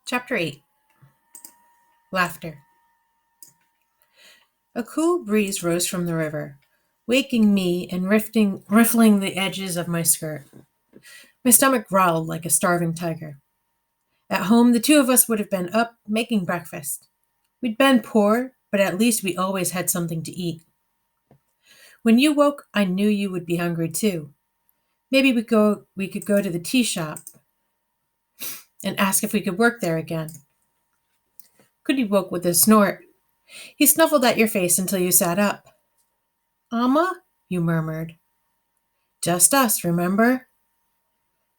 Chapter 8. Laughter. A cool breeze rose from the river, waking me and riffling the edges of my skirt. My stomach growled like a starving tiger. At home, the two of us would have been up making breakfast. We'd been poor, but at least we always had something to eat. When you woke, I knew you would be hungry too. Maybe we could go to the tea shop and ask if we could work there again. Cootie woke with a snort. He snuffled at your face until you sat up. Amma, you murmured. Just us, remember?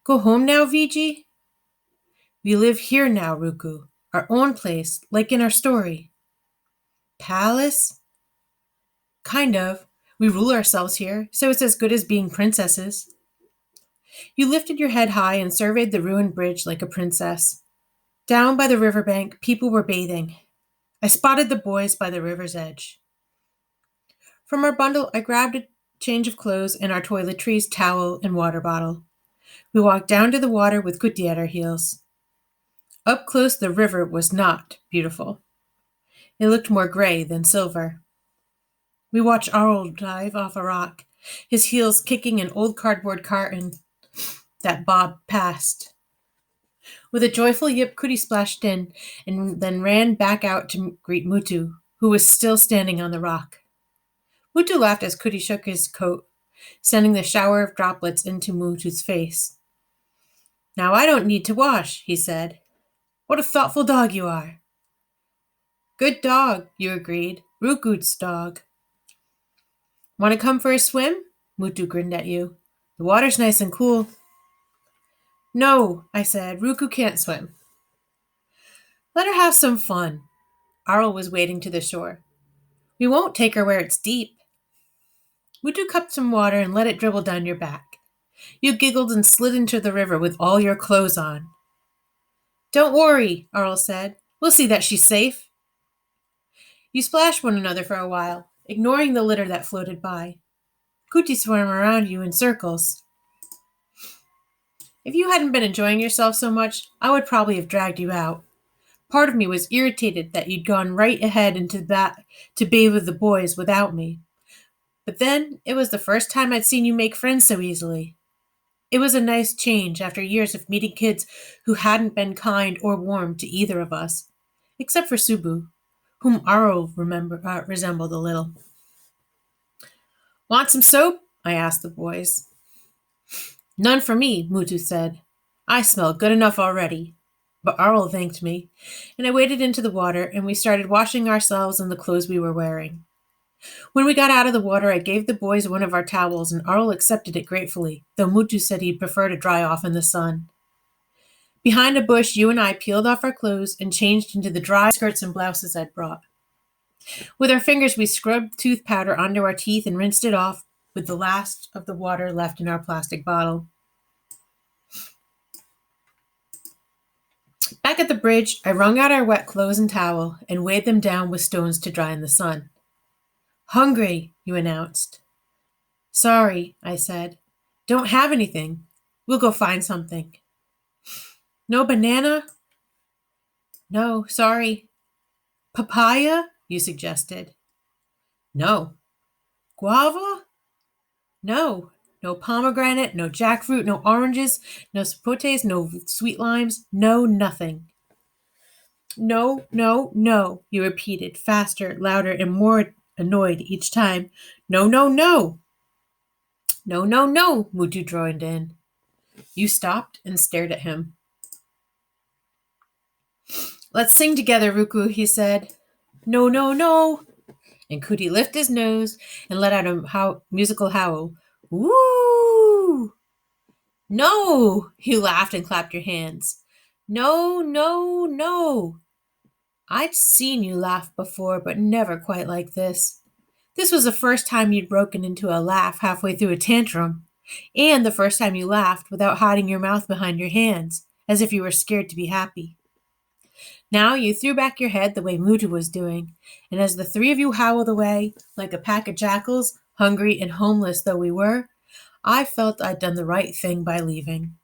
Go home now, Viji? We live here now, Ruku. Our own place, like in our story. Palace? Kind of. We rule ourselves here, so it's as good as being princesses. You lifted your head high and surveyed the ruined bridge like a princess. Down by the riverbank, people were bathing. I spotted the boys by the river's edge. From our bundle, I grabbed a change of clothes and our toiletries, towel, and water bottle. We walked down to the water with Kuti at our heels. Up close, the river was not beautiful. It looked more gray than silver. We watched Arl dive off a rock, his heels kicking an old cardboard carton that bobbed past. With a joyful yip, Kuti splashed in and then ran back out to greet Mutu, who was still standing on the rock. Mutu laughed as Kuti shook his coat, sending the shower of droplets into Mutu's face. Now I don't need to wash, he said. What a thoughtful dog you are. Good dog, you agreed. Ruku's dog. Want to come for a swim? Mutu grinned at you. The water's nice and cool. No, I said. Ruku can't swim. Let her have some fun. Arl was wading to the shore. We won't take her where it's deep. Mutu cupped some water and let it dribble down your back. You giggled and slid into the river with all your clothes on. Don't worry, Arl said. We'll see that she's safe. You splashed one another for a while, ignoring the litter that floated by. Kuti swam around you in circles. If you hadn't been enjoying yourself so much, I would probably have dragged you out. Part of me was irritated that you'd gone right ahead into that to bathe with the boys without me. But then, it was the first time I'd seen you make friends so easily. It was a nice change after years of meeting kids who hadn't been kind or warm to either of us, except for Subu, whom Aro resembled a little. Want some soap? I asked the boys. None for me, Mutu said. I smell good enough already. But Arl thanked me, and I waded into the water, and we started washing ourselves and the clothes we were wearing. When we got out of the water, I gave the boys one of our towels, and Arl accepted it gratefully, though Mutu said he'd prefer to dry off in the sun. Behind a bush, you and I peeled off our clothes and changed into the dry skirts and blouses I'd brought. With our fingers, we scrubbed tooth powder onto our teeth and rinsed it off with the last of the water left in our plastic bottle. Back at the bridge, I wrung out our wet clothes and towel and weighed them down with stones to dry in the sun. Hungry, you announced. Sorry, I said. Don't have anything. We'll go find something. No banana? No, sorry. Papaya? You suggested. No. Guava? No. No pomegranate, no jackfruit, no oranges, no sapotes, no sweet limes, no nothing. No, no, no, you repeated, faster, louder, and more annoyed each time. No, no, no. No, no, no, Mutu joined in. You stopped and stared at him. Let's sing together, Ruku, he said. No, no, no. And Kuti lifted his nose and let out a musical howl. Woo! No, you laughed and clapped your hands. No, no, no. I'd seen you laugh before, but never quite like this. This was the first time you'd broken into a laugh halfway through a tantrum, and the first time you laughed without hiding your mouth behind your hands, as if you were scared to be happy. Now you threw back your head the way Mutu was doing, and as the three of you howled away, like a pack of jackals, hungry and homeless though we were, I felt I'd done the right thing by leaving.